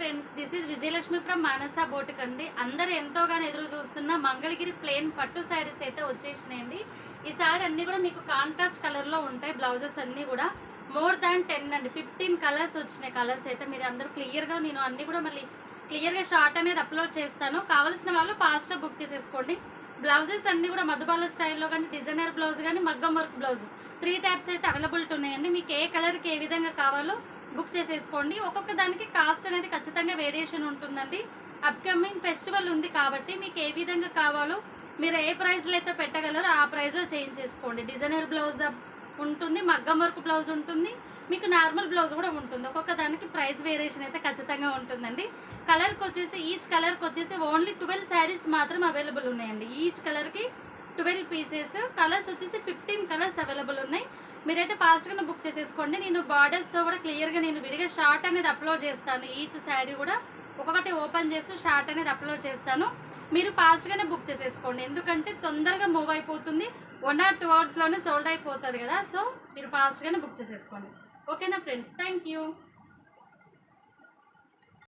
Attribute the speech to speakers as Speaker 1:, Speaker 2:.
Speaker 1: Friends, this is Vijayalakshmi from Manasa boutique అండి. అందరూ ఎంతోగానో ఎదురు చూస్తున్న మంగళగిరి ప్లెయిన్ పట్టు శారీస్ అయితే వచ్చేసినాయండి. ఈ శారీ అన్నీ కూడా మీకు కాంట్రాస్ట్ కలర్లో ఉంటాయి. బ్లౌజెస్ అన్నీ కూడా మోర్ దాన్ 10 అండి, 15 కలర్స్ వచ్చినాయి. కలర్స్ అయితే మీరు అందరూ క్లియర్గా, నేను అన్నీ కూడా మళ్ళీ క్లియర్గా షార్ట్ అనేది అప్లోడ్ చేస్తాను. కావాల్సిన వాళ్ళు ఫాస్ట్గా బుక్ చేసేసుకోండి. బ్లౌజెస్ అన్నీ కూడా మధుబాల స్టైల్లో కానీ, డిజైనర్ బ్లౌజ్ కానీ, మగ్గం వర్క్ బ్లౌజ్ 3 టైప్స్ అయితే అవైలబిలిటీ ఉన్నాయండి. మీకు ఏ కలర్కి ఏ విధంగా కావాలో బుక్ చేసేసుకోండి. ఒక్కొక్క దానికి కాస్ట్ అనేది ఖచ్చితంగా వేరియేషన్ ఉంటుందండి. అప్కమింగ్ ఫెస్టివల్ ఉంది కాబట్టి మీకు ఏ విధంగా కావాలో, మీరు ఏ ప్రైస్లో అయితే పెట్టగలరో ఆ ప్రైస్లో చేంజ్ చేసుకోండి. డిజైనర్ బ్లౌజ్ ఉంటుంది, మగ్గం వర్క్ బ్లౌజ్ ఉంటుంది, మీకు నార్మల్ బ్లౌజ్ కూడా ఉంటుంది. ఒక్కొక్క దానికి ప్రైస్ వేరియేషన్ అయితే ఖచ్చితంగా ఉంటుందండి. కలర్కి వచ్చేసి ఈచ్ కలర్కి వచ్చేసి ఓన్లీ 12 శారీస్ మాత్రం అవైలబుల్ ఉన్నాయండి. ఈచ్ కలర్కి 12 పీసెస్. కలర్స్ వచ్చేసి 15 కలర్స్ అవైలబుల్ ఉన్నాయి. మీరైతే ఫాస్ట్గానే బుక్ చేసేసుకోండి. నేను బార్డర్స్తో కూడా క్లియర్గా నేను విడిగా షార్ట్ అనేది అప్లోడ్ చేస్తాను. ఈచ్ శారీ కూడా ఒక్కొక్కటి ఓపెన్ చేస్తూ షార్ట్ అనేది అప్లోడ్ చేస్తాను. మీరు ఫాస్ట్గానే బుక్ చేసేసుకోండి, ఎందుకంటే తొందరగా మూవ్ అయిపోతుంది. 1 or 2 అవర్స్లోనే సోల్డ్ అయిపోతుంది కదా. సో మీరు ఫాస్ట్గానే బుక్ చేసేసుకోండి. ఓకేనా ఫ్రెండ్స్, థ్యాంక్ యూ.